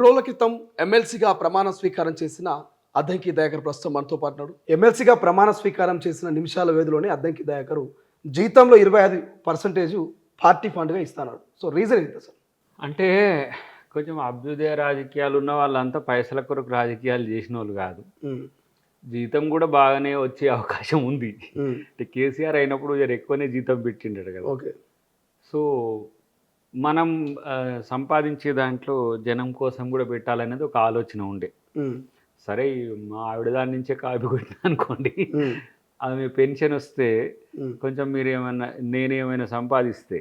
రోజుల క్రితం ఎమ్మెల్సీగా ప్రమాణ స్వీకారం చేసిన అద్దంకి దయాకర్ ప్రస్తుతం మనతో పాటు ఉన్నాడు. ఎమ్మెల్సీగా ప్రమాణ స్వీకారం చేసిన నిమిషాల వ్యవధిలోనే అద్దంకి దయాకర్ జీతంలో 25% పార్టీ ఫండ్గా ఇస్తున్నాడు. సో రీజన్ ఏంటి సార్? అంటే కొంచెం అభ్యుదయ రాజకీయాలు ఉన్న వాళ్ళంతా పైసల కొరకు రాజకీయాలు చేసిన వాళ్ళు కాదు. జీతం కూడా బాగానే వచ్చే అవకాశం ఉంది. అంటే కేసీఆర్ అయినప్పుడు జర ఎక్కువనే జీతం పెట్టిండాడు కదా. ఓకే. సో మనం సంపాదించే దాంట్లో జనం కోసం కూడా పెట్టాలనేది ఒక ఆలోచన ఉండే. సరే మా ఆవిడ దాని నుంచే కాపీ కొట్టినా అనుకోండి, ఆమె పెన్షన్ వస్తే కొంచెం మీరు ఏమన్నా నేనేమైనా సంపాదిస్తే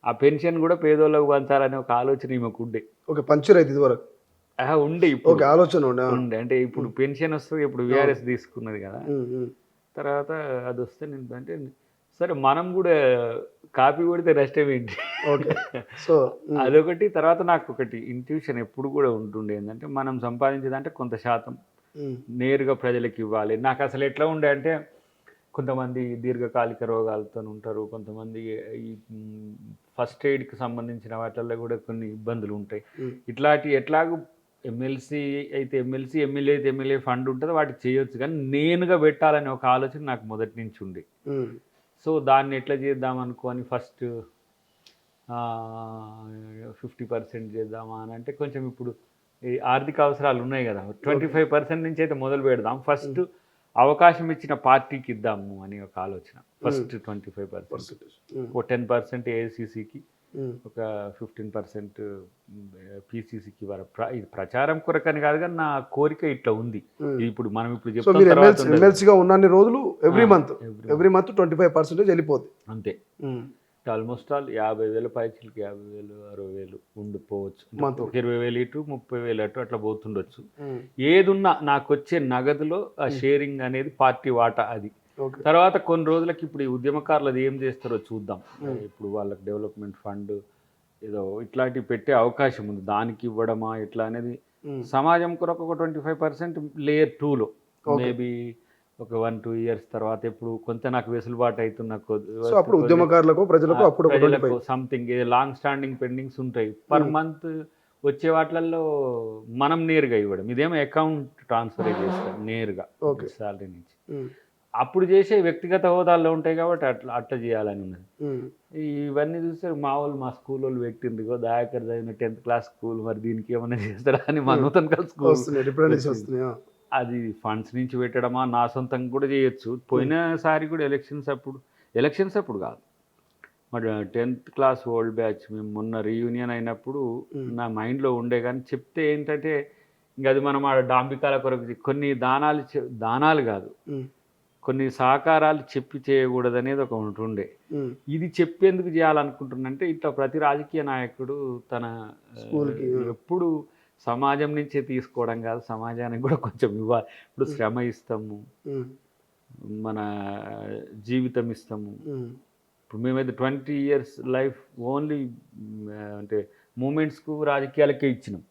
ఆ పెన్షన్ కూడా పేదోళ్ళకు పంచాలనే ఒక ఆలోచన ఈమెకు ఉండే. ఓకే, పంచర్ ఇది వరకు ఉండే ఇప్పుడు ఆలోచన ఉండే. అంటే ఇప్పుడు పెన్షన్ వస్తుంది, ఇప్పుడు విఆర్ఎస్ తీసుకున్నది కదా, తర్వాత అది వస్తే నేను అంటే సరే మనం కూడా కాపీ కొడితే నష్టం ఏంటి. సో అదొకటి. తర్వాత నాకు ఒకటి ఇంట్యూషన్ ఎప్పుడు కూడా ఉంటుండే ఏంటంటే మనం సంపాదించేదంటే కొంత శాతం నేరుగా ప్రజలకు ఇవ్వాలి. నాకు అసలు ఎట్లా ఉండే అంటే కొంతమంది దీర్ఘకాలిక రోగాలతో ఉంటారు, కొంతమంది ఈ ఫస్ట్ ఎయిడ్కి సంబంధించిన వాటిల్లో కూడా కొన్ని ఇబ్బందులు ఉంటాయి. ఇట్లాంటి ఎట్లాగూ ఎమ్మెల్సీ అయితే ఎమ్మెల్సీ, ఎమ్మెల్యే అయితే ఎమ్మెల్యే ఫండ్ ఉంటుంది, వాటికి చేయొచ్చు. కానీ నేనుగా పెట్టాలనే ఒక ఆలోచన నాకు మొదటి నుంచి ఉండే. సో దాన్ని ఎట్లా చేద్దాం అనుకోని ఫస్ట్ 50% చేద్దామా అని అంటే కొంచెం ఇప్పుడు ఈ ఆర్థిక అవసరాలు ఉన్నాయి కదా, 25% నుంచి అయితే మొదలు పెడదాం. ఫస్ట్ అవకాశం ఇచ్చిన పార్టీకి ఇద్దాము అని ఒక ఆలోచన. ఫస్ట్ 25%, ఒక 10% ఏఐసిసికి, ఒక 15% పిసిసికి ఇది ప్రచారం కొరకని కాదు, కానీ నా కోరిక ఇట్లా ఉంది. ఇప్పుడు మనం ఇప్పుడు ఎమ్మెల్సీగా ఉన్న రోజులు ఎవ్రీ మంత్ 25% వెళ్ళిపోతుంది అంతే. Almost all 50,000 పైచీలకి 50,000, 60,000 ఉండిపోవచ్చు. ఒక 20,000 ఇటు 30,000 అటు అట్లా పోతుండొచ్చు. ఏదున్నా నాకు వచ్చే నగదులో ఆ షేరింగ్ అనేది పార్టీ వాటా అది. తర్వాత కొన్ని రోజులకి ఇప్పుడు ఈ ఉద్యమకారులు అది ఏం చేస్తారో చూద్దాం. ఇప్పుడు వాళ్ళకి డెవలప్మెంట్ ఫండ్ ఏదో ఇట్లాంటివి పెట్టే అవకాశం ఉంది, దానికి ఇవ్వడమా ఎట్లా అనేది సమాజం కొరకు ఒక 25% లేయర్ 2లో మేబీ ఒక 1-2 ఇయర్స్ తర్వాత ఎప్పుడు కొంత నాకు వెసులుబాటు అవుతున్న అప్పుడు ఉద్యమకారులకు ప్రజలకు సంథింగ్ లాంగ్ స్టాండింగ్ పెండింగ్స్ ఉంటాయి పర్ మంత్ వచ్చే వాటిల్లో మనం నేరుగా ఇవ్వడం. ఇదేమో అకౌంట్ ట్రాన్స్ఫర్ చేస్తాం నేరుగా శాలరీ నుంచి. అప్పుడు చేసే వ్యక్తిగత హోదాల్లో ఉంటాయి కాబట్టి అట్లా చేయాలని ఉన్నది. ఇవన్నీ చూస్తే మా స్కూల్ వాళ్ళు పెట్టింది దయాకర్ చదివిన 10th క్లాస్ స్కూల్, మరి దీనికి ఏమైనా చేస్తారా అని మా నూతన స్కూల్ అది ఫండ్స్ నుంచి పెట్టడమా, నా సొంతంగా కూడా చేయొచ్చు. పోయినసారి కూడా ఎలక్షన్స్ అప్పుడు కాదు, మరి 10th క్లాస్ ఓల్డ్ బ్యాచ్ మేము మొన్న రీయూనియన్ అయినప్పుడు నా మైండ్లో ఉండే. కానీ చెప్తే ఏంటంటే ఇంకా అది మనం ఆ డాంబికాల కొరకు కొన్ని దానాలు కాదు, కొన్ని సహకారాలు చెప్పి చేయకూడదు అనేది ఒక ఉంటుండే. ఇది చెప్పేందుకు చేయాలనుకుంటున్నంటే ఇట్లా ప్రతి రాజకీయ నాయకుడు తన ఎప్పుడు సమాజం నుంచే తీసుకోవడం కాదు, సమాజానికి కూడా కొంచెం ఇవ్వాలి. ఇప్పుడు శ్రమ ఇస్తాము, మన జీవితం ఇస్తాము. ఇప్పుడు మేమైతే 20 years లైఫ్ ఓన్లీ అంటే మూమెంట్స్కు రాజకీయాలకే ఇచ్చినాం.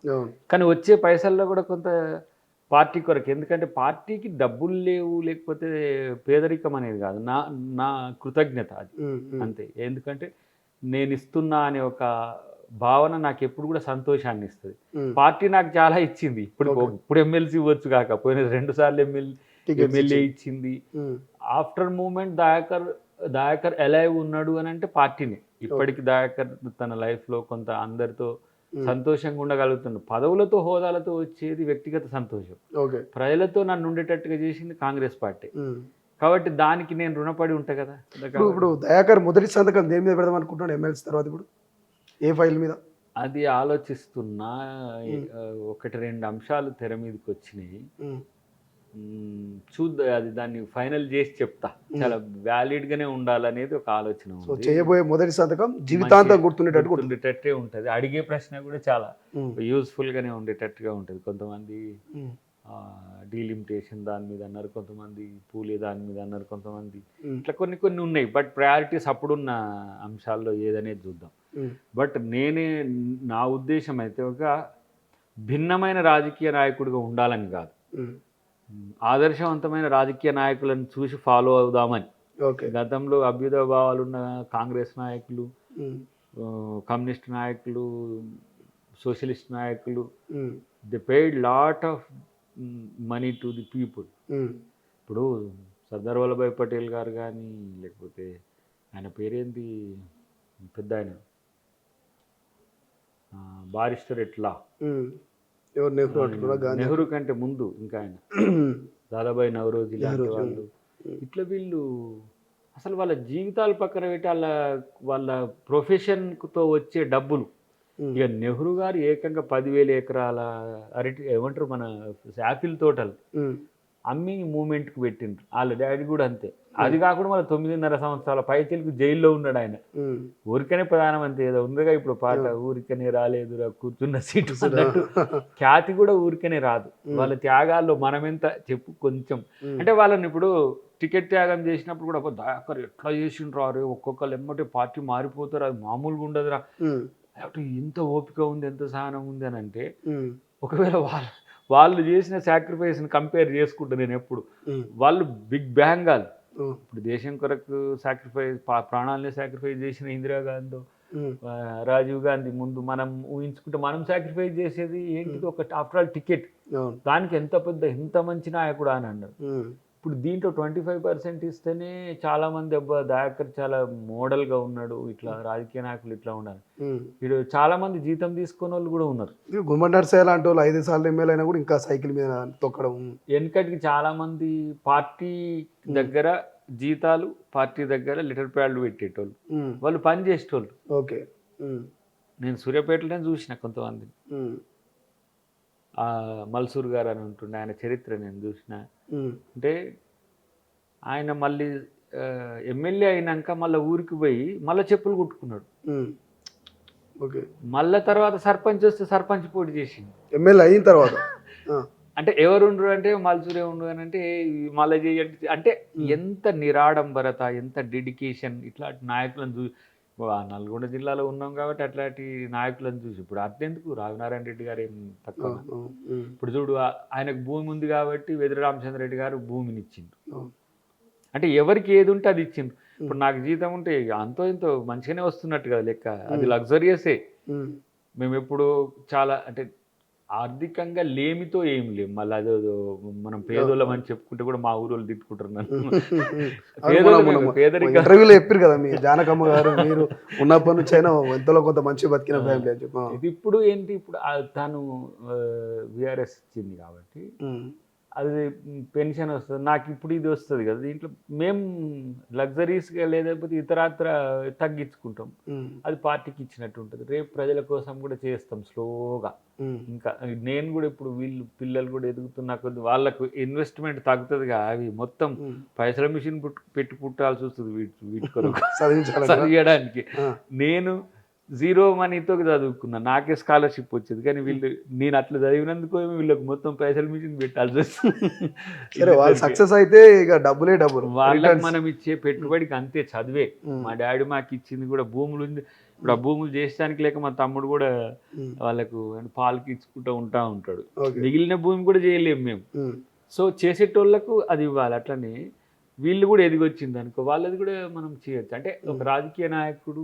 కానీ వచ్చే పైసల్లో కూడా కొంత పార్టీ కొరకు, ఎందుకంటే పార్టీకి డబ్బులు లేవు లేకపోతే పేదరికం అనేది కాదు, నా కృతజ్ఞత అది అంతే. ఎందుకంటే నేను ఇస్తున్నా అనే ఒక భావన నాకు ఎప్పుడు కూడా సంతోషాన్ని ఇస్తుంది. పార్టీ నాకు చాలా ఇచ్చింది. ఇప్పుడు ఎమ్మెల్సీ ఇవ్వచ్చు కాకపోయినా 2 సార్లు ఎమ్మెల్యే ఇచ్చింది. ఆఫ్టర్ మూమెంట్ దయాకర్ ఎలైవ్ ఉన్నాడు అని అంటే పార్టీనే. ఇప్పటికి దయాకర్ తన లైఫ్లో కొంత అందరితో సంతోషంగా ఉండగలుగుతున్నాడు. పదవులతో హోదాలతో వచ్చేది వ్యక్తిగత సంతోషం, ప్రజలతో నన్ను ఉండేటట్టుగా చేసింది కాంగ్రెస్ పార్టీ. కాబట్టి దానికి నేను రుణపడి ఉంటా కదా. ఇప్పుడు దయాకర్ మొదటి సంతకం దేని మీద పెడదాం అనుకుంటున్నాడు ఎమ్మెల్సీ తర్వాత? ఇప్పుడు ఏ ఫైల్ మీద అది ఆలోచిస్తున్నా. 1-2 అంశాలు తెర మీదకి వచ్చినాయి, చూద్దాం. అది దాన్ని ఫైనల్ చేసి చెప్తా. చాలా వ్యాలిడ్ గానే ఉండాలనేది ఒక ఆలోచన ఉంది. చేయబోయే మొదటి సంతకం జీవితాంతం గుర్తుండేటట్టే ఉంటుంది. అడిగే ప్రశ్న కూడా చాలా యూస్ఫుల్ గానే ఉండేటట్టుగా ఉంటుంది. కొంతమంది డీలిమిటేషన్ దాని మీద అన్నారు, కొంతమంది పూలే దాని మీద అన్నారు, కొంతమంది ఇట్లా కొన్ని ఉన్నాయి. బట్ ప్రయారిటీస్ అప్పుడున్న అంశాల్లో ఏదనేది చూద్దాం. బట్ నా ఉద్దేశం అయితే ఒక భిన్నమైన రాజకీయ నాయకుడిగా ఉండాలని కాదు, ఆదర్శవంతమైన రాజకీయ నాయకులను చూసి ఫాలో అవుదామని. గతంలో అభ్యుదయ భావాలున్న కాంగ్రెస్ నాయకులు, కమ్యూనిస్ట్ నాయకులు సోషలిస్ట్ నాయకులు they paid lot of money to the people. ఇప్పుడు సర్దార్ వల్లభాయ్ పటేల్ గారు కానీ, లేకపోతే ఆయన పేరేంది పెద్ద ఆయన బారిస్టర్ ఎట్లా, నెహ్రూ కంటే ముందు ఇంకా ఆయన దాదాబాయి నవరోజీ లాంటి వాళ్ళు, ఇట్లా వీళ్ళు అసలు వాళ్ళ జీవితాలు పక్కన పెట్టి వాళ్ళ ప్రొఫెషన్తో వచ్చే డబ్బులు, ఇక నెహ్రూ గారు ఏకంగా 10,000 ఎకరాల అరటి ఏమంటారు మన యాపిల్ తోటలు అమ్మి మూమెంట్కి పెట్టిండ్రు. వాళ్ళ డాడీ కూడా అంతే. అది కాకుండా మన 9.5 సంవత్సరాల పైచలకు జైల్లో ఉన్నాడు ఆయన. ఊరికనే ప్రధానమంత్రి ఏదో ఉందిగా ఇప్పుడు పాట, ఊరికనే రాలేదురా కూర్చున్న సీటు అన్నట్టు ఖ్యాతి కూడా ఊరికనే రాదు. వాళ్ళ త్యాగాల్లో మనమెంత చెప్పు కొంచెం. అంటే వాళ్ళని ఇప్పుడు టికెట్ త్యాగం చేసినప్పుడు కూడా దయాకర్ ఎట్లా చేసిండ్రు అరే, ఒక్కొక్కరు ఎమ్మటే పార్టీ మారిపోతారు, అది మామూలుగా ఉండదురా, ఎంత ఓపిక ఉంది, ఎంత సహనం ఉంది అని అంటే, ఒకవేళ వాళ్ళు చేసిన సాక్రిఫైస్ని కంపేర్ చేసుకుంటా నేను ఎప్పుడు. వాళ్ళు బిగ్ బ్యాంగాల్. ఇప్పుడు దేశం కొరకు సాక్రిఫైస్, ప్రాణాలని సాక్రిఫైస్ చేసిన ఇందిరాగాంధీ, రాజీవ్ గాంధీ ముందు మనం ఊహించుకుంటే మనం సాక్రిఫైస్ చేసేది ఏంటిది, ఒక ఆఫ్టర్ ఆల్ టికెట్. దానికి ఎంత మంచి నాయకుడు అని అన్నారు. ఇప్పుడు దీంట్లో 25% ఇస్తేనే చాలా మంది అబ్బా దయాకర్ చాలా మోడల్గా ఉన్నాడు, ఇట్లా రాజకీయ నాయకులు ఇట్లా ఉండాలి. ఇప్పుడు చాలా మంది జీతం తీసుకునే వాళ్ళు కూడా ఉన్నారు. గుమ్మడి నర్సయ్య లాంటి వాళ్ళు 5 సార్లు ఎమ్మెల్యే అయినా కూడా ఇంకా సైకిల్ మీద తొక్కడం. వెనకటికి చాలా మంది పార్టీ దగ్గర జీతాలు, పార్టీ దగ్గర లెటర్ ప్యాడ్లు పెట్టేటోళ్ళు, వాళ్ళు పని చేసేటోళ్ళు. ఓకే, నేను సూర్యాపేటలోనే చూసిన కొంతమంది. మల్సూర్ గారు అని ఉంటుండే, ఆయన చరిత్ర నేను చూసిన. అంటే ఆయన మళ్ళీ ఎమ్మెల్యే అయినాక మళ్ళీ ఊరికి పోయి మళ్ళీ చెప్పులు కుట్టుకున్నాడు. ఓకే, మళ్ళీ తర్వాత సర్పంచ్ వస్తే సర్పంచ్ పోటీ చేసింది ఎమ్మెల్యే అయిన తర్వాత. అంటే ఎవరు ఉండరు అంటే మల్సూరే ఉండు అని అంటే మళ్ళీ చేయండి అంటే ఎంత నిరాడంబరత, ఎంత డెడికేషన్. ఇట్లాంటి నాయకులను చూసి నల్గొండ జిల్లాలో ఉన్నాం కాబట్టి అట్లాంటి నాయకులను చూసి ఇప్పుడు అట్లెందుకు రాఘనారాయణ రెడ్డి గారు ఏం తక్కువ. ఇప్పుడు చూడు, ఆయనకు భూమి ఉంది కాబట్టి వెదిరి రామచంద్ర రెడ్డి గారు భూమిని ఇచ్చిండు. అంటే ఎవరికి ఏది ఉంటే అది ఇచ్చిండు. ఇప్పుడు నాకు జీతం ఉంటే అంతో ఎంతో మంచిగానే వస్తున్నట్టు కదా లెక్క, అది లగ్జరియసే. మేము ఎప్పుడు చాలా అంటే ఆర్థికంగా లేమితో ఏం లేము. మళ్ళీ అదే మనం పేదోళ్ళం అని చెప్పుకుంటే కూడా మా ఊరోళ్ళు తిట్టుకుంటారు నన్ను. ఇంటర్వ్యూలో చెప్పారు కదా మీ జానకమ్మ గారు, మీరు ఉన్నప్పటి నుంచి అయినా ఎంతలో కొంత మంచి బతికిన ఫ్యామిలీ అని చెప్పి. ఇది ఇప్పుడు ఏంటి, ఇప్పుడు తను విఆర్ఎస్ ఇచ్చింది కాబట్టి అది పెన్షన్ వస్తుంది, నాకు ఇప్పుడు ఇది వస్తుంది కదా. దీంట్లో మేము లగ్జరీస్గా లేకపోతే ఇతరత్ర తగ్గించుకుంటాం, అది పార్టీకి ఇచ్చినట్టు ఉంటుంది. రేపు ప్రజల కోసం కూడా చేస్తాం స్లోగా. ఇంకా నేను కూడా ఇప్పుడు వీళ్ళు పిల్లలు కూడా ఎదుగుతున్నా కొద్ది వాళ్ళకు ఇన్వెస్ట్మెంట్ తగ్గుతుందిగా, అవి మొత్తం పైసల మిషన్ పెట్టి పుట్టాల్సి వస్తుంది వీటి కొరకు చదివించడానికి. నేను 0 మనీతో చదువుకున్నా, నాకే స్కాలర్షిప్ వచ్చింది. కానీ వీళ్ళు నేను అట్లా చదివినందుకు వీళ్ళకి మొత్తం పైసలు మిషన్ పెట్టాల్సి వస్తుంది. సక్సెస్ అయితే ఇక డబ్బులే డబ్బులు, వాళ్ళకి మనం ఇచ్చే పెట్టుబడికి అంతే చదివే. మా డాడీ మాకు ఇచ్చింది కూడా భూములు ఉంది. ఇప్పుడు ఆ భూములు చేసడానికి లేక మా తమ్ముడు కూడా వాళ్ళకు పాలకి ఇచ్చుకుంటూ ఉంటాడు. మిగిలిన భూమి కూడా చేయలేము మేము. సో చేసేటోళ్ళకు అది ఇవ్వాలి. అట్లనే వీళ్ళు కూడా ఎదిగొచ్చింది అనుకో, వాళ్ళది కూడా మనం చేయొచ్చు. అంటే ఒక రాజకీయ నాయకుడు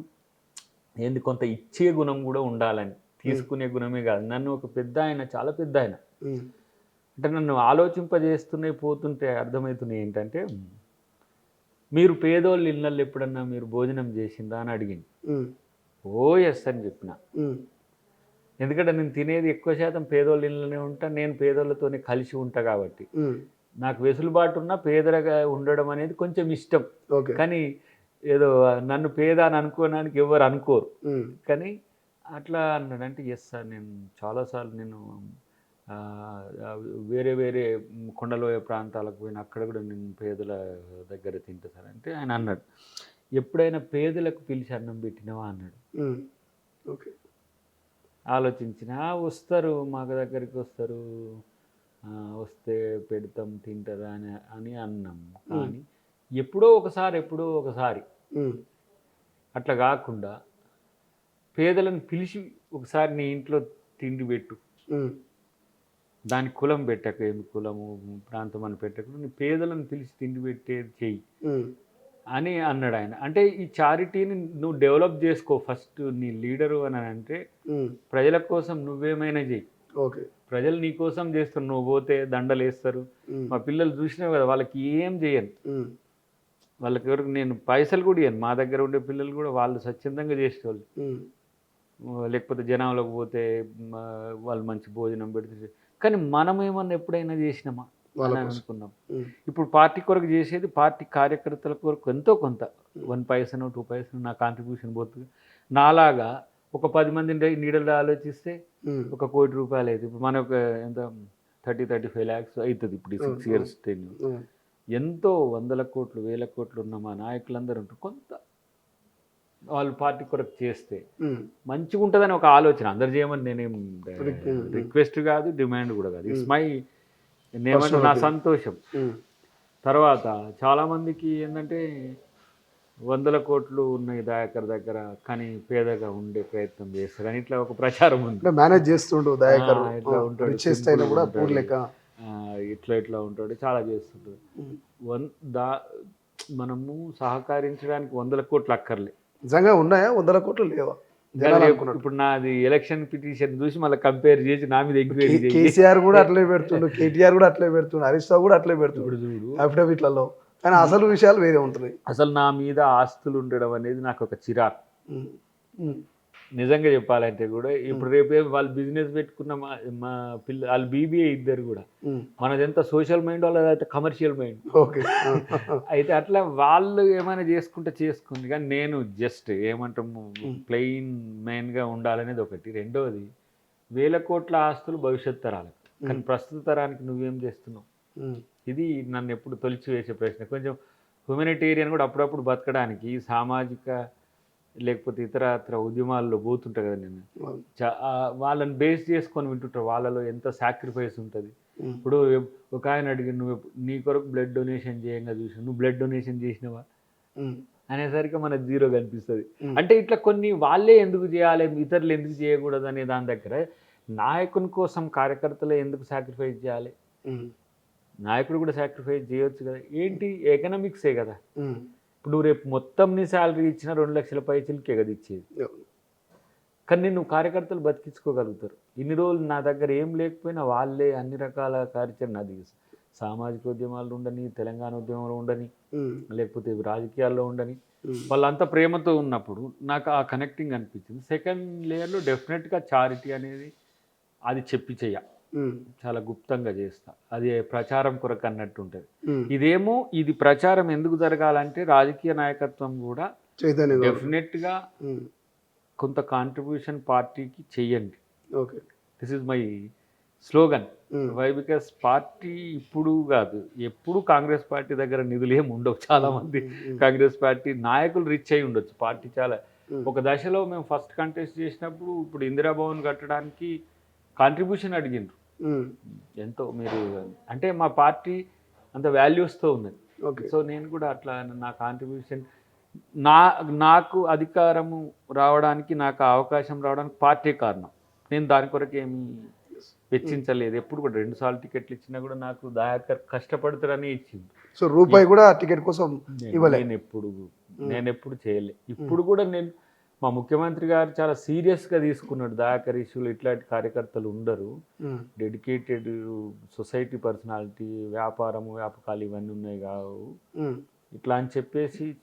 ఏంది కొంత ఇచ్చే గుణం కూడా ఉండాలని, తీసుకునే గుణమే కాదు. నన్ను ఒక పెద్ద ఆయన, చాలా పెద్ద ఆయన అంటే నన్ను ఆలోచింపజేస్తున్నాయి పోతుంటే అర్థమవుతున్నాయి ఏంటంటే, మీరు పేదోళ్ళు ఇళ్ళల్లో ఎప్పుడన్నా మీరు భోజనం చేసిందా అని అడిగింది. ఓ ఎస్ అని చెప్పిన. ఎందుకంటే నేను తినేది ఎక్కువ శాతం పేదోళ్ళ ఇళ్ళనే ఉంటా, నేను పేదోళ్ళతోనే కలిసి ఉంటా కాబట్టి నాకు వెసులుబాటు ఉన్న పేదలుగా ఉండడం అనేది కొంచెం ఇష్టం. కానీ ఏదో నన్ను పేద అని అనుకోవడానికి ఎవరు అనుకోరు. కానీ అట్లా అన్నాడు. అంటే ఎస్ సార్, నేను చాలాసార్లు నేను వేరే వేరే కొండలోయ ప్రాంతాలకు పోయిన అక్కడ కూడా నేను పేదల దగ్గర తింటా సార్ అంటే ఆయన అన్నాడు, ఎప్పుడైనా పేదలకు పిలిచి అన్నం పెట్టినావా అన్నాడు. ఓకే, ఆలోచించిన వస్తారు మా దగ్గరికి వస్తారు, వస్తే పెడతాం తింటారా అని అన్నాం. కానీ ఎప్పుడో ఒకసారి అట్లా కాకుండా పేదలను పిలిచి ఒకసారి నీ ఇంట్లో తిండి పెట్టు, దానికి కులం పెట్టకు, ఏమి కులము ప్రాంతం అని పెట్టకుండా నీ పేదలను పిలిచి తిండి పెట్టేది చెయ్యి. అని అన్నాడు ఆయన. అంటే ఈ చారిటీని నువ్వు డెవలప్ చేసుకో ఫస్ట్, నీ లీడరు అని అంటే ప్రజల కోసం నువ్వేమైనా చెయ్యి. ఓకే. ప్రజలు నీ కోసం చేస్తారు, నువ్వు పోతే దండలు వేస్తారు. మా పిల్లలు చూసినావు కదా, వాళ్ళకి ఏం చేయను, వాళ్ళకి ఎవరికి నేను పైసలు కూడా ఇవ్వను. మా దగ్గర ఉండే పిల్లలు కూడా వాళ్ళు స్వచ్ఛందంగా చేసేవాళ్ళు. లేకపోతే జనాలకు పోతే వాళ్ళు మంచి భోజనం పెడితే. కానీ మనం ఏమన్నా ఎప్పుడైనా చేసినామా అని అనుకున్నాం. ఇప్పుడు పార్టీ కొరకు చేసేది పార్టీ కార్యకర్తల కొరకు ఎంతో కొంత 1 పైసనో 2 పైసనో నా కాంట్రిబ్యూషన్ పోతుంది. నాలాగా ఒక 10 మంది నీడలు ఆలోచిస్తే ఒక ₹1 కోటి అవుతుంది. ఇప్పుడు మనకు ఎంత 30-35 lakhs అవుతుంది ఇప్పుడు 6 years tenure. ఎంతో 100 కోట్లు 1000 కోట్లు ఉన్న మా నాయకులందరూ ఉంటారు. కొంత వాళ్ళు పార్టీ కొరకు చేస్తే మంచిగా ఉంటుందని ఒక ఆలోచన. అందరు చేయమని నేనేం రిక్వెస్ట్ కాదు, డిమాండ్ కూడా కాదు. ఇట్స్ మై నేమంటే నా సంతోషం. తర్వాత చాలామందికి ఏంటంటే 100 కోట్లు ఉన్నాయి దయాకర్ దగ్గర, కానీ పేదగా ఉండే ప్రయత్నం చేస్తారు అని ఇట్లా ఒక ప్రచారం ఉంది. మేనేజ్ చేస్తుండు దయాకర్, ఇట్లా ఉంటాడు, ఇట్లా ఉంటాడు, చాలా చేస్తుంటాడు. మనము సహకరించడానికి 100 కోట్లు అక్కర్లే. నిజంగా ఉన్నాయా 100 కోట్లు లేవా? ఇప్పుడు నాది ఎలక్షన్ పిటిషన్ చూసి మళ్ళీ కంపేర్ చేసి నా మీద ఎంక్వైరీ చేసి కేసీఆర్ కూడా అట్లే పెడుతుండు, కేటీఆర్ కూడా అట్లే పెడుతుండు, హరీష్ రావు కూడా అట్లే పెడుతుండు చూడు అఫిడవిట్లలో. కానీ అసలు విషయాలు వేరే ఉంటున్నాయి. అసలు నా మీద ఆస్తులు ఉండడం అనేది నాకు ఒక చిరాకు. నిజంగా చెప్పాలంటే కూడా ఇప్పుడు రేపే వాళ్ళు బిజినెస్ పెట్టుకున్న మా పిల్ల వాళ్ళు BBA ఇద్దరు కూడా, మనదెంత సోషల్ మైండ్ వాళ్ళదైతే కమర్షియల్ మైండ్. ఓకే. అయితే అట్లా వాళ్ళు ఏమైనా చేసుకుంటే చేసుకుంది, కానీ నేను జస్ట్ ఏమంటాము ప్లెయిన్ మెయిన్గా ఉండాలనేది ఒకటి. రెండవది 1000 కోట్ల ఆస్తులు భవిష్యత్ తరాలకు, కానీ ప్రస్తుత తరానికి నువ్వేం చేస్తున్నావు? ఇది నన్ను ఎప్పుడు తొలిచి వేసే ప్రశ్న. కొంచెం హ్యూమనిటేరియన్ కూడా అప్పుడప్పుడు బతకడానికి సామాజిక లేకపోతే ఇతర ఉద్యమాల్లో పోతుంటా కదా నేను, వాళ్ళని బేస్ చేసుకొని వింటుంటారు. వాళ్ళలో ఎంత సాక్రిఫైస్ ఉంటుంది. ఇప్పుడు ఒక ఆయన అడిగి నువ్వు నీ కొరకు బ్లడ్ డొనేషన్ చేయంగా చూసావు, నువ్వు బ్లడ్ డొనేషన్ చేసినవా అనేసరికి మనకు జీరో కనిపిస్తుంది. అంటే ఇట్లా కొన్ని వాళ్ళే ఎందుకు చేయాలి, ఇతరులు ఎందుకు చేయకూడదు అనే దాని దగ్గర నాయకుని కోసం కార్యకర్తలే ఎందుకు సాక్రిఫైస్ చేయాలి? నాయకుడు కూడా సాక్రిఫైస్ చేయొచ్చు కదా. ఏంటి ఎకనామిక్సే కదా. ఇప్పుడు నువ్వు రేపు మొత్తం నీ శాలరీ ఇచ్చిన 2 లక్షల పైసలకే కదా ఇచ్చేది, కానీ నువ్వు కార్యకర్తలు బతికించుకోగలుగుతారు. ఇన్ని రోజులు నా దగ్గర ఏం లేకపోయినా వాళ్ళే అన్ని రకాల కార్యాచరణ, అది సామాజిక ఉద్యమాలు ఉండని, తెలంగాణ ఉద్యమంలో ఉండని, లేకపోతే రాజకీయాల్లో ఉండని, వాళ్ళంతా ప్రేమతో ఉన్నప్పుడు నాకు ఆ కనెక్టింగ్ అనిపించింది. సెకండ్ లేయర్లో డెఫినెట్గా చారిటీ అనేది అది చెప్పి చెయ్య, చాలా గుప్తంగా చేస్తా, అది ప్రచారం కొరకు అన్నట్టు ఉంటుంది. ఇదేమో ఇది ప్రచారం ఎందుకు జరగాలంటే రాజకీయ నాయకత్వం కూడా డెఫినెట్గా కొంత కాంట్రిబ్యూషన్ పార్టీకి చెయ్యండి. This is my slogan. Why? Because party ఇప్పుడు కాదు, ఎప్పుడు కాంగ్రెస్ పార్టీ దగ్గర నిధులు ఏమి ఉండవు. చాలా మంది కాంగ్రెస్ పార్టీ నాయకులు రిచ్ అయి ఉండొచ్చు, పార్టీ చాలా. ఒక దశలో మేము ఫస్ట్ కంటెస్ట్ చేసినప్పుడు ఇప్పుడు ఇందిరాభవన్ కట్టడానికి కాంట్రిబ్యూషన్ అడిగిండ్రు. ఎంతో మీరు అంటే మా పార్టీ అంత వాల్యూస్తో ఉన్నది. సో నేను కూడా అట్లా నా కాంట్రిబ్యూషన్, నాకు అధికారము రావడానికి, నాకు అవకాశం రావడానికి పార్టీ కారణం. నేను దాని కొరకు ఏమి వెచ్చించలేదు. ఎప్పుడు కూడా 2 సార్లు టికెట్లు ఇచ్చినా కూడా నాకు దయాకర్ కష్టపడతారని ఇచ్చింది. సో రూపాయి కూడా టికెట్ కోసం నేను ఎప్పుడు చేయలే. ఇప్పుడు కూడా నేను మా ముఖ్యమంత్రి గారు చాలా సీరియస్గా తీసుకున్నాడు. దయాకర్ ఇష్యూలు ఇట్లాంటి కార్యకర్తలు ఉండరు, డెడికేటెడ్ సొసైటీ పర్సనాలిటీ, వ్యాపకాలు ఇవన్నీ ఉన్నాయి కావు ఇట్లా అని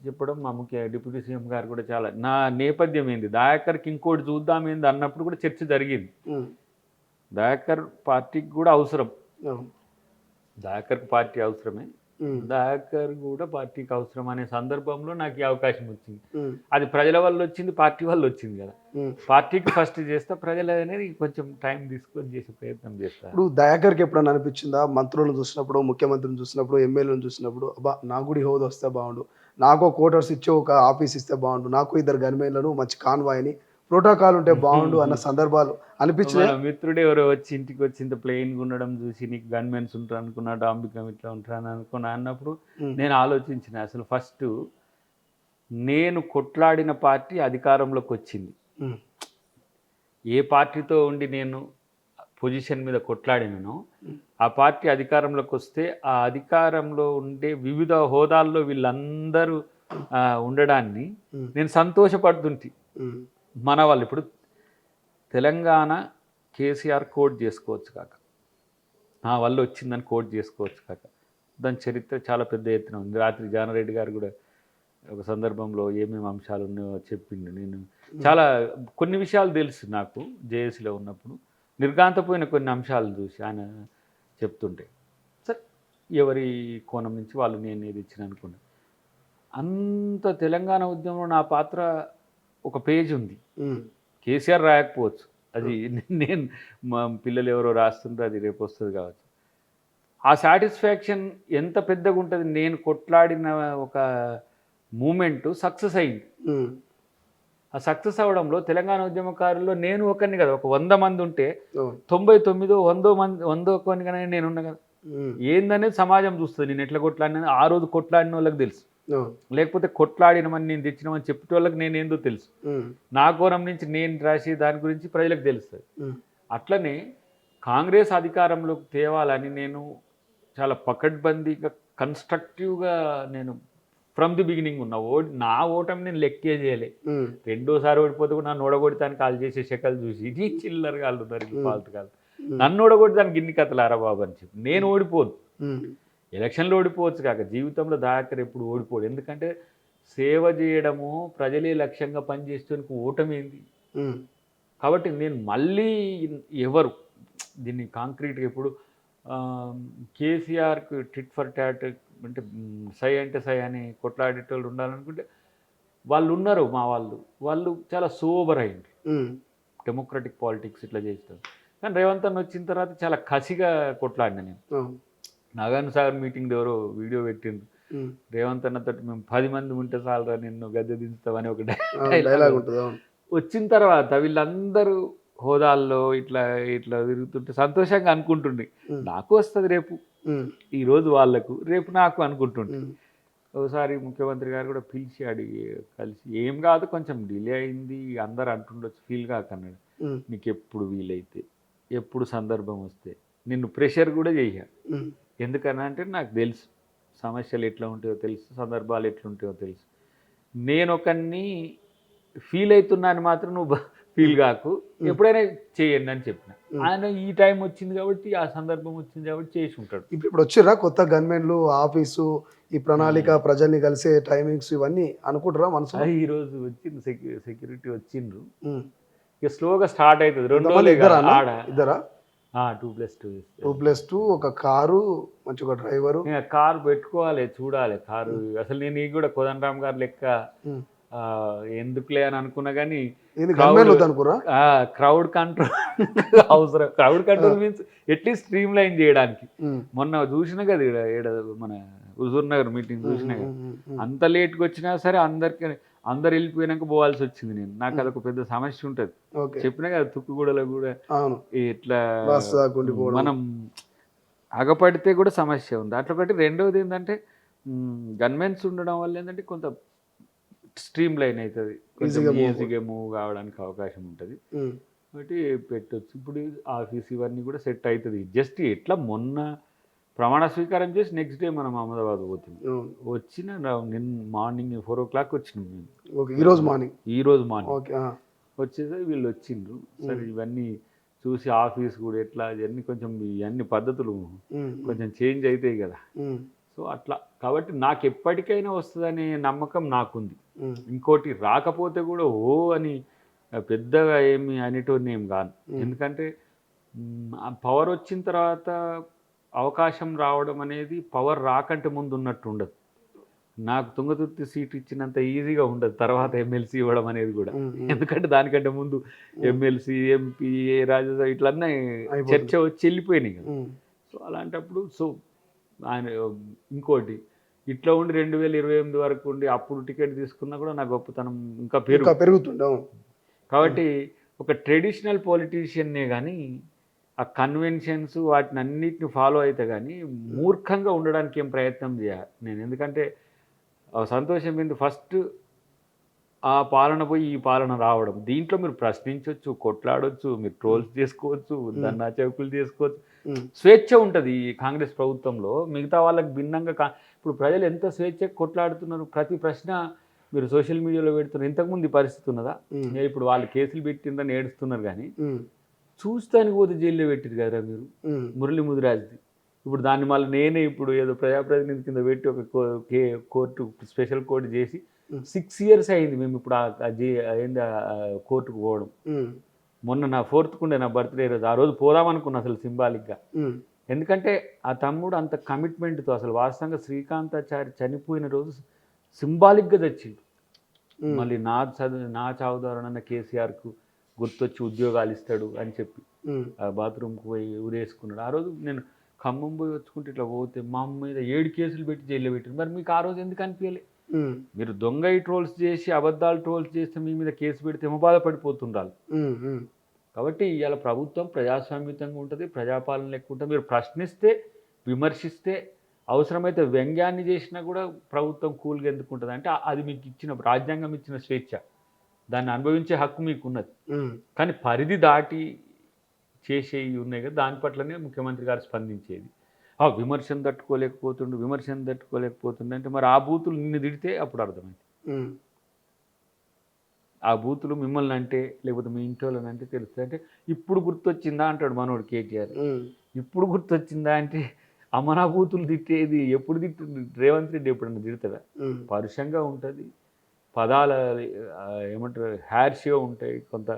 చెప్పడం మా డిప్యూటీ సీఎం గారు కూడా చాలా. నా నేపథ్యం ఏంది, దయాకర్కి ఇంకోటి చూద్దాం ఏంది అన్నప్పుడు కూడా చర్చ జరిగింది. దయాకర్ పార్టీకి కూడా అవసరం, దయాకర్కి పార్టీ అవసరమే, దయాకర్ కూడా పార్టీకి అవసరం అనే సందర్భంలో నాకు ఈ అవకాశం వచ్చింది. అది ప్రజల వల్ల వచ్చింది, పార్టీ వల్ల వచ్చింది కదా. పార్టీకి ఫస్ట్ చేస్తా, ప్రజలు అనేది కొంచెం టైం తీసుకొని చేసే ప్రయత్నం చేస్తారు. ఇప్పుడు దయాకర్కి ఎప్పుడన్నా అనిపించిందా, మంత్రులను చూసినప్పుడు, ముఖ్యమంత్రిని చూసినప్పుడు, ఎమ్మెల్యేలను చూసినప్పుడు, అబ్బా నాకు కూడా హోదా వస్తే బాగుండు, నాకు కోటర్స్ ఇచ్చి ఒక ఆఫీస్ ఇస్తే బాగుండు, నాకు 2 గన్మెన్లను మంచి కాన్వాయ్ అని ప్రోటోకాల్ ఉంటే బాగుండు అన్న సందర్భాలు అనిపించినాయి? మిత్రుడు ఎవరో వచ్చి ఇంటికి వచ్చి ఇంత ప్లెయిన్గా ఉండడం చూసి నీకు గన్మెన్స్ ఉంటారు అనుకున్నా, డాంబికం ఇట్లా ఉంటారని అనుకున్నా అన్నప్పుడు నేను ఆలోచించిన, అసలు ఫస్ట్ నేను కొట్లాడిన పార్టీ అధికారంలోకి వచ్చింది. ఏ పార్టీతో ఉండి నేను పొజిషన్ మీద కొట్లాడినో ఆ పార్టీ అధికారంలోకి వస్తే ఆ అధికారంలో ఉండే వివిధ హోదాల్లో వీళ్ళందరూ ఉండడాన్ని నేను సంతోషపడుతుంటి. మన వాళ్ళు ఇప్పుడు తెలంగాణ కేసీఆర్ కోట్ చేసుకోవచ్చు కాక, నా వల్ల వచ్చిందని కోట్ చేసుకోవచ్చు కాక, దాని చరిత్ర చాలా పెద్ద ఎత్తున ఉంది. రాత్రి జానారెడ్డి గారు కూడా ఒక సందర్భంలో ఏమేమి అంశాలు ఉన్నాయో చెప్పిండు. నేను చాలా కొన్ని విషయాలు తెలుసు నాకు జేఏసీలో ఉన్నప్పుడు, నిర్గాంతపోయిన కొన్ని అంశాలను చూసి ఆయన చెప్తుంటే సరే ఎవరి కోణం నుంచి వాళ్ళు నేను ఏది ఇచ్చిన అనుకున్నా. అంత తెలంగాణ ఉద్యమంలో నా పాత్ర ఒక పేజ్ ఉంది. కేసీఆర్ రాయకపోవచ్చు, అది నేను మా పిల్లలు ఎవరో రాస్తుంటే అది రేపు వస్తుంది కావచ్చు. ఆ సాటిస్ఫాక్షన్ ఎంత పెద్దగా ఉంటుంది. నేను కొట్లాడిన ఒక మూమెంట్ సక్సెస్ అయింది. ఆ సక్సెస్ అవ్వడంలో తెలంగాణ ఉద్యమకారుల్లో నేను ఒకరిని కదా, ఒక 100 మంది ఉంటే 99 ఒకరినిగానే నేనున్నా కదా. ఏందనేది సమాజం చూస్తుంది. నేను ఎట్లా కొట్లాడిన, ఆ రోజు కొట్లాడిన వాళ్ళకి తెలుసు, లేకపోతే కొట్లాడినమని నేను తెచ్చినామని చెప్పే వాళ్ళకి నేను ఏందో తెలుసు. నా కోణం నుంచి నేను రాసి దాని గురించి ప్రజలకు తెలుస్తుంది. అట్లనే కాంగ్రెస్ అధికారంలోకి తేవాలని నేను చాలా పకడ్బందీగా కన్స్ట్రక్టివ్గా నేను ఫ్రమ్ ది బిగినింగ్ ఉన్నా. నా ఓటమి నేను లెక్కే చేయలే. రెండోసారి ఓడిపోతే కూడా నన్ను ఓడగొడతానికి కాల్ చేసే శకలు చూసి ఇది చిల్లర కాళ్ళు ఉన్నారు, పాలత కాళ్ళు, నన్ను ఓడగొడతానికి ఇన్ని కథలారా బాబు అని చెప్పి నేను ఓడిపోను. ఎలక్షన్లో ఓడిపోవచ్చు కాక జీవితంలో దాకర్ ఎప్పుడు ఓడిపోడు. ఎందుకంటే సేవ చేయడము, ప్రజలే లక్ష్యంగా పనిచేసేందుకు ఓటమి ఏంది. కాబట్టి నేను మళ్ళీ ఎవరు దీన్ని కాంక్రీట్గా ఇప్పుడు కేసీఆర్కి టిట్ ఫర్ టాట్ అంటే సై అంటే సై అని కొట్లాడేటోళ్ళు ఉండాలనుకుంటే వాళ్ళు ఉన్నారు. మా వాళ్ళు చాలా సోబర్ అయింది. డెమోక్రటిక్ పాలిటిక్స్ ఇట్లా చేస్తారు. కానీ రేవంత్ అన్న వచ్చిన తర్వాత చాలా కసిగా కొట్లాడినా నేను. నాగార్జున సాగర్ మీటింగ్ ఎవరో వీడియో పెట్టిండ్రు, రేవంత్ అన్నతో మేము 10 మంది ఉంటే చాలరా నిన్ను గద్దె దించుతామని ఒక డైలాగ్ ఉంటుంది. వచ్చిన తర్వాత వీళ్ళందరూ హోదాల్లో ఇట్లా ఇట్లా తిరుగుతుంటే సంతోషంగా అనుకుంటుండే నాకు వస్తుంది రేపు, ఈరోజు వాళ్ళకు రేపు నాకు అనుకుంటుండే. ఒకసారి ముఖ్యమంత్రి గారు కూడా పిలిచి అడిగి కలిసి ఏం కాదు కొంచెం డిలే అయింది అందరు అంటుండొచ్చు, ఫీల్ కాకన్నాడు. నీకు ఎప్పుడు వీలైతే ఎప్పుడు సందర్భం వస్తే నిన్ను ప్రెషర్ కూడా చెయ్య. ఎందుకన్నా అంటే నాకు తెలుసు సమస్యలు ఎట్లా ఉంటాయో తెలుసు, సందర్భాలు ఎట్లుంటాయో తెలుసు. నేను ఒకరిని ఫీల్ అవుతున్నాను మాత్రం నువ్వు ఫీల్ కాకు, ఎప్పుడైనా చేయండి అని చెప్పిన. ఆయన ఈ టైం వచ్చింది కాబట్టి, ఆ సందర్భం వచ్చింది కాబట్టి చేసి ఉంటాడు. ఇప్పుడు వచ్చిర్రా కొత్త గన్మెన్లు, ఆఫీసు, ఈ ప్రణాళిక, ప్రజల్ని కలిసే టైమింగ్స్ ఇవన్నీ అనుకుంటారా మనసు? ఈరోజు వచ్చింది సెక్యూరిటీ వచ్చిండ్రు, ఇక స్లోగా స్టార్ట్ అవుతుంది. 2 రోజులు ఇద్దరా? 2+2 ఒక కారు, మంచి ఒక డ్రైవరు. కారు పెట్టుకోవాలి, చూడాలి కారు. అసలు నేను ఈ కూడా కోదండరామ్ గారు లెక్క ఎందుకులే అని అనుకున్నా కానీ క్రౌడ్ కంట్రోల్ అవసరం. Crowd control means at least stream line చేయడానికి. మొన్న చూసినా కదా మన హుజూర్ నగర్ మీటింగ్ చూసినా కదా, అంత లేట్గా వచ్చినా సరే అందరు వెళ్ళిపోయినాక పోవాల్సి వచ్చింది. నేను నాకు అదొక పెద్ద సమస్య ఉంటుంది. చెప్పినా కదా తుక్కుగూడలో కూడా ఇట్లా మనం అగపడితే కూడా సమస్య ఉంది. అట్లా ఒకటి. రెండవది ఏంటంటే గన్మెన్స్ ఉండడం వల్ల ఏంటంటే కొంత స్ట్రీమ్ లైన్ అవుతుంది, ఈజీగా మూవ్ కావడానికి అవకాశం ఉంటుంది. కాబట్టి పెట్టవచ్చు. ఇప్పుడు ఆఫీస్ ఇవన్నీ కూడా సెట్ అవుతుంది. జస్ట్ ఎట్లా మొన్న ప్రమాణ స్వీకారం చేసి నెక్స్ట్ డే మనం అహ్మదాబాద్ పోతుంది. వచ్చిన నిన్న మార్నింగ్ 4 o'clock వచ్చినాం మేము. ఈరోజు మార్నింగ్ వచ్చేసరికి వీళ్ళు వచ్చిండ్రు. సరే ఇవన్నీ చూసి ఆఫీస్ కూడా ఎట్లా ఇవన్నీ కొంచెం ఇవన్నీ పద్ధతులు కొంచెం చేంజ్ అవుతాయి కదా. సో అట్లా కాబట్టి నాకు ఎప్పటికైనా వస్తుందనే నమ్మకం నాకుంది. ఇంకోటి రాకపోతే కూడా అని పెద్దగా ఏమి అనేటోని ఏం కాదు. ఎందుకంటే పవర్ వచ్చిన తర్వాత అవకాశం రావడం అనేది పవర్ రాకంటే ముందు ఉన్నట్టు ఉండదు. నాకు తుంగతుర్తి సీట్ ఇచ్చినంత ఈజీగా ఉండదు తర్వాత ఎమ్మెల్సీ ఇవ్వడం అనేది కూడా. ఎందుకంటే దానికంటే ముందు ఎమ్మెల్సీ, ఎంపీ, రాజ్యసభ ఇట్లన్నీ చర్చ వచ్చి వెళ్ళిపోయినాయి కదా. సో అలాంటప్పుడు ఆయన ఇంకోటి ఇట్లా ఉండి 2028 వరకు ఉండి అప్పుడు టికెట్ తీసుకున్నా కూడా నా గొప్పతనం ఇంకా పెరుగుతుండే. కాబట్టి ఒక ట్రెడిషనల్ పొలిటీషియన్నే కానీ ఆ కన్వెన్షన్స్ వాటిని అన్నిటిని ఫాలో అయితే కానీ మూర్ఖంగా ఉండడానికి ఏం ప్రయత్నం చేయాలి నేను. ఎందుకంటే సంతోషం ఏంది ఫస్ట్ ఆ పాలన పోయి ఈ పాలన రావడం. దీంట్లో మీరు ప్రశ్నించవచ్చు, కొట్లాడవచ్చు, మీరు ట్రోల్స్ చేసుకోవచ్చు, దన్నా చౌకులు చేసుకోవచ్చు, స్వేచ్ఛ ఉంటుంది ఈ కాంగ్రెస్ ప్రభుత్వంలో. మిగతా వాళ్ళకి భిన్నంగా ఇప్పుడు ప్రజలు ఎంత స్వేచ్ఛగా కొట్లాడుతున్నారు, ప్రతి ప్రశ్న మీరు సోషల్ మీడియాలో పెడుతున్నారు. ఇంతకుముందు ఈ పరిస్థితి ఉన్నదా? ఇప్పుడు వాళ్ళు కేసులు పెట్టిందని ఏడుస్తున్నారు, కానీ చూస్తానికి పోతే జైల్లో పెట్టిరు కదా మీరు మురళీ ముదిరాజ్ది. ఇప్పుడు దాన్ని మళ్ళీ నేనే ఇప్పుడు ఏదో ప్రజాప్రతినిధి కింద పెట్టి ఒక కోర్టు స్పెషల్ కోర్టు చేసి 6 years అయింది మేము ఇప్పుడు ఏంది కోర్టుకు పోవడం. మొన్న నా 4th ఉండే నా బర్త్డే రోజు, ఆ రోజు పోదామనుకున్నా అసలు సింబాలిక్గా. ఎందుకంటే ఆ తమ్ముడు అంత కమిట్మెంట్తో అసలు వాస్తవంగా శ్రీకాంతాచారి చనిపోయిన రోజు సింబాలిక్గా తెచ్చిండు. మళ్ళీ నా చావు ద్వారా కేసీఆర్కు గుర్తొచ్చి ఉద్యోగాలు ఇస్తాడు అని చెప్పి ఆ బాత్రూమ్కి పోయి ఊరేసుకున్నాడు. ఆ రోజు నేను ఖమ్మం పోయి వచ్చుకుంటే ఇట్లా పోతే మా అమ్మ మీద 7 కేసులు పెట్టి జైల్లో పెట్టారు. మరి మీకు ఆ రోజు ఎందుకు అనిపించలే? మీరు దొంగ ట్రోల్స్ చేసి అబద్ధాలు ట్రోల్స్ చేస్తే మీ మీద కేసు పెడితే ఏమో బాధపడిపోతుండాలి. కాబట్టి ఇవాళ ప్రభుత్వం ప్రజాస్వామ్యంగా ఉంటుంది, ప్రజాపాలన లెక్క ఉంటుంది. మీరు ప్రశ్నిస్తే, విమర్శిస్తే, అవసరమైతే వ్యంగ్యాన్ని చేసినా కూడా ప్రభుత్వం కూల్గా ఎందుకు ఉంటుంది అంటే అది మీకు ఇచ్చిన రాజ్యాంగం ఇచ్చిన స్వేచ్ఛ, దాన్ని అనుభవించే హక్కు మీకు ఉన్నది. కానీ పరిధి దాటి చేసేవి ఉన్నాయి కదా, దాని పట్లనే ముఖ్యమంత్రి గారు స్పందించేది. విమర్శను తట్టుకోలేకపోతుండే అంటే మరి ఆ బూతులు నిన్ను తిడితే అప్పుడు అర్థమైంది. ఆ బూతులు మిమ్మల్ని అంటే లేకపోతే మీ ఇంటి వాళ్ళని అంటే తెలుస్తుంది. అంటే ఇప్పుడు గుర్తొచ్చిందా అంటాడు మనోడు కేటీఆర్. ఇప్పుడు గుర్తొచ్చిందా అంటే అమనా బూతులు తిట్టేది ఎప్పుడు రేవంత్ రెడ్డి ఎప్పుడన్నా తిడతాడా? పరుషంగా ఉంటుంది, పదాల ఏమంటారు హ్యార్షియో ఉంటాయి, కొంత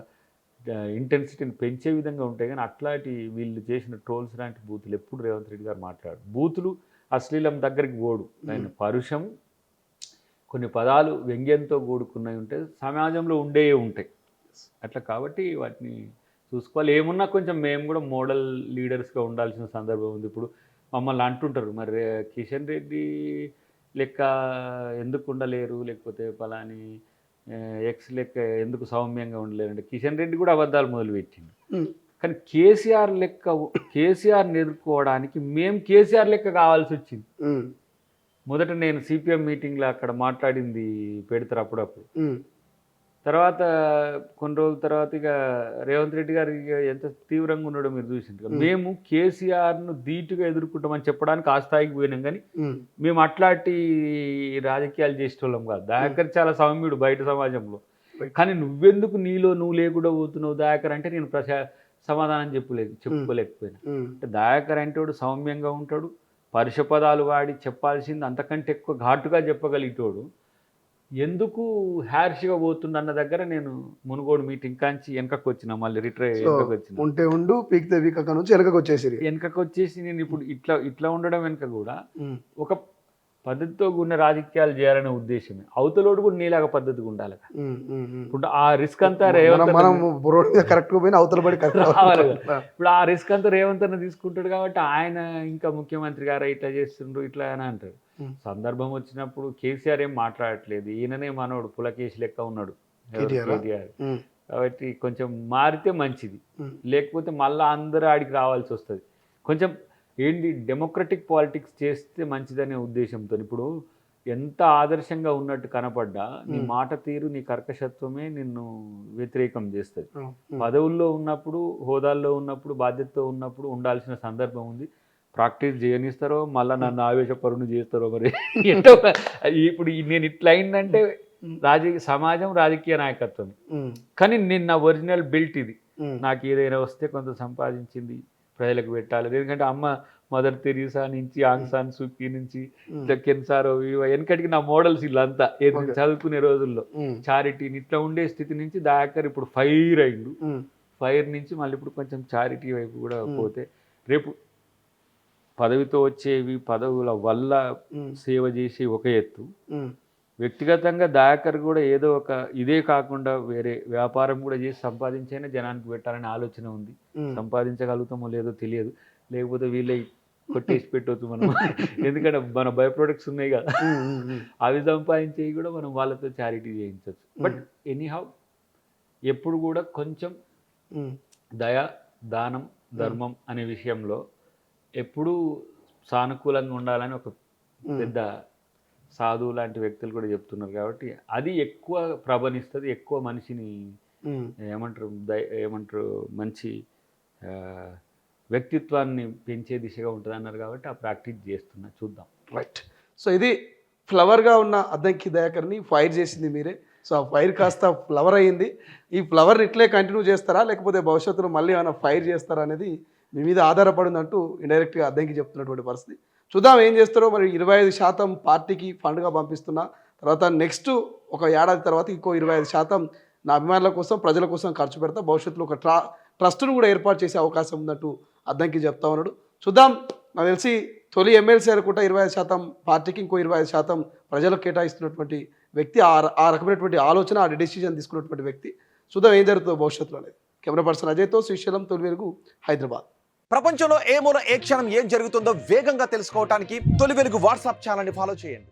ఇంటెన్సిటీని పెంచే విధంగా ఉంటాయి. కానీ అట్లాంటి వీళ్ళు చేసిన ట్రోల్స్ లాంటి బూతులు ఎప్పుడు రేవంత్ రెడ్డి గారు మాట్లాడు. బూతులు అశ్లీలం దగ్గరికి పోడు, ఆయన పరుషం, కొన్ని పదాలు వ్యంగ్యంతో కూడుకున్నవి ఉంటాయి, సమాజంలో ఉంటాయి అట్లా. కాబట్టి వాటిని చూసుకోవాలి. ఏమున్నా కొంచెం మేము కూడా మోడల్ లీడర్స్గా ఉండాల్సిన సందర్భం ఉంది. ఇప్పుడు మమ్మల్ని అంటుంటారు, మరి కిషన్ రెడ్డి లెక్క ఎందుకు ఉండలేరు, లేకపోతే పలాని ఎక్స్ లెక్క ఎందుకు సౌమ్యంగా ఉండలేరు అంటే కిషన్ రెడ్డి కూడా అబద్ధాలు మొదలుపెట్టింది. కానీ కేసీఆర్ని ఎదుర్కోవడానికి మేము కేసీఆర్ లెక్క కావాల్సి వచ్చింది. మొదట నేను సిపిఎం మీటింగ్లో అక్కడ మాట్లాడింది పెడతారు అప్పుడప్పుడు. తర్వాత కొన్ని రోజుల తర్వాత ఇక రేవంత్ రెడ్డి గారు ఇక ఎంత తీవ్రంగా ఉన్నాడో మీరు చూసింది. మేము కేసీఆర్ను ధీటుగా ఎదుర్కొంటామని చెప్పడానికి ఆ స్థాయికి పోయినాం, కానీ మేము అట్లాంటి రాజకీయాలు చేసేటోళ్ళం కాదు. దయాకర్ చాలా సౌమ్యుడు బయట సమాజంలో, కానీ నువ్వెందుకు నీలో నువ్వు లేకుండా పోతున్నావు దయాకర్ అంటే నేను సమాధానం చెప్పుకోలేకపోయినా. అంటే దయాకర్ అంటే సౌమ్యంగా ఉంటాడు, పరుష పదాలు వాడి చెప్పాల్సింది అంతకంటే ఎక్కువ ఘాటుగా చెప్పగలిగేటోడు. ఎందుకు హ్యార్ష్గా పోతుండన్న దగ్గర నేను మునుగోడు మీటింగ్ కాంచి వెనకకు వచ్చిన, మళ్ళీ రిటైర్ వెనకకు వచ్చిన. ఉంటే ఉండు పీక్తే వీక్ నుంచి వెనకకు వచ్చేసి నేను ఇప్పుడు ఇట్లా ఉండడం వెనుక కూడా ఒక పద్ధతితో కూడిన రాజకీయాలు చేయాలనే ఉద్దేశమే. అవతలోడు కూడా నీలాగా పద్ధతిగా ఉండాలి. ఇప్పుడు ఆ రిస్క్ అంతా ఇప్పుడు ఆ రిస్క్ అంతా రేవంత్ అన్న తీసుకుంటాడు. కాబట్టి ఆయన ఇంకా ముఖ్యమంత్రి గారు ఇట్లా చేస్తుండ్రు ఇట్లా అని అంటారు. సందర్భం వచ్చినప్పుడు కేసీఆర్ ఏం మాట్లాడట్లేదు, ఈయననే మనోడు పులకేసి లెక్క ఉన్నాడు కేటీఆర్. కాబట్టి కొంచెం మారితే మంచిది, లేకపోతే మళ్ళీ అందరూ ఆడికి రావాల్సి వస్తుంది. కొంచెం ఏంటి డెమోక్రటిక్ పాలిటిక్స్ చేస్తే మంచిదనే ఉద్దేశంతో. ఇప్పుడు ఎంత ఆదర్శంగా ఉన్నట్టు కనపడ్డా నీ మాట తీరు, నీ కర్కశత్వమే నిన్ను వ్యతిరేకం చేస్తుంది. పదవుల్లో ఉన్నప్పుడు, హోదాల్లో ఉన్నప్పుడు, బాధ్యతతో ఉన్నప్పుడు ఉండాల్సిన సందర్భం ఉంది. ప్రాక్టీస్ చేయనిస్తారో మళ్ళీ నన్ను ఆవేశపరుని చేస్తారో మరి ఏంటో. ఇప్పుడు నేను ఇట్లా అయిందంటే సమాజం రాజకీయ నాయకత్వం, కానీ నేను నా ఒరిజినల్ బిల్ట్ ఇది. నాకు ఏదైనా వస్తే కొంత సంపాదించింది ప్రజలకు పెట్టాలి. ఎందుకంటే అమ్మ మదర్ తెరీసా నుంచి, ఆంగ్ సాన్ సూకీ నుంచి, కెన్సారో వెనకటికి నా మోడల్స్ వీళ్ళంతా చదువుకునే రోజుల్లో చారిటీని ఇట్లా ఉండే స్థితి నుంచి దయాకర్ ఇప్పుడు ఫైర్ అయిండు. ఫైర్ నుంచి మళ్ళీ ఇప్పుడు కొంచెం చారిటీ వైపు కూడా పోతే, రేపు పదవితో వచ్చేవి, పదవుల వల్ల సేవ చేసే ఒక ఎత్తు, వ్యక్తిగతంగా దయాకర్ కూడా ఏదో ఒక ఇదే కాకుండా వేరే వ్యాపారం కూడా చేసి సంపాదించైనా జనానికి పెట్టాలనే ఆలోచన ఉంది. సంపాదించగలుగుతామో లేదో తెలియదు, లేకపోతే వీళ్ళే కొట్టేసి పెట్టవచ్చు మనం. ఎందుకంటే మన బై ప్రొడక్ట్స్ ఉన్నాయి కదా, అవి సంపాదించేవి కూడా మనం వాళ్ళతో చారిటీ చేయించవచ్చు. బట్ ఎనీహౌ ఎప్పుడు కూడా కొంచెం దయ, దానం, ధర్మం అనే విషయంలో ఎప్పుడూ సానుకూలంగా ఉండాలని ఒక పెద్ద సాధువు లాంటి వ్యక్తులు కూడా చెప్తున్నారు. కాబట్టి అది ఎక్కువ ప్రభనిస్తుంది, ఎక్కువ మనిషిని ఏమంటారు మంచి వ్యక్తిత్వాన్ని పెంచే దిశగా ఉంటుంది అన్నారు. కాబట్టి ఆ ప్రాక్టీస్ చేస్తున్నా, చూద్దాం. రైట్. సో ఇది ఫ్లవర్గా ఉన్న అద్దంకి దయాకర్ని ఫైర్ చేసింది మీరే. సో ఆ ఫైర్ కాస్త ఫ్లవర్ అయ్యింది. ఈ ఫ్లవర్ని ఇట్లే కంటిన్యూ చేస్తారా, లేకపోతే భవిష్యత్తులో మళ్ళీ ఏమైనా ఫైర్ చేస్తారా అనేది మీ మీద ఆధారపడిందంటూ ఇండైరెక్ట్గా అద్దంకి చెప్తున్నటువంటి పరిస్థితి. చూద్దాం ఏం చేస్తారో. మరి 25% పార్టీకి ఫండ్గా పంపిస్తున్నా, తర్వాత నెక్స్ట్ ఒక ఏడాది తర్వాత ఇంకో 25% నా అభిమానుల కోసం, ప్రజల కోసం ఖర్చు పెడతా, భవిష్యత్తులో ఒక ట్రస్ట్ను కూడా ఏర్పాటు చేసే అవకాశం ఉందంటూ అద్దంకి చెప్తా ఉన్నాడు. చూద్దాం. నాకు తెలిసి తొలి ఎమ్మెల్సీ అనుకుంటా 25% పార్టీకి, ఇంకో 25% ప్రజలకు కేటాయిస్తున్నటువంటి వ్యక్తి, ఆ రకమైనటువంటి ఆలోచన, ఆ డెసిషన్ తీసుకున్నటువంటి వ్యక్తి. చూద్దాం ఏం జరుగుతుందో భవిష్యత్తులో అనేది. కెమెరా పర్సన్ అజయ్తో శ్రీశైలం, తొలి వెలుగు, హైదరాబాద్. ప్రపంచంలో ఏ మూల ఏ క్షణం ఏం జరుగుతుందో వేగంగా తెలుసుకోవడానికి తొలి వెలుగు వాట్సాప్ ఛానల్ని ఫాలో చేయండి.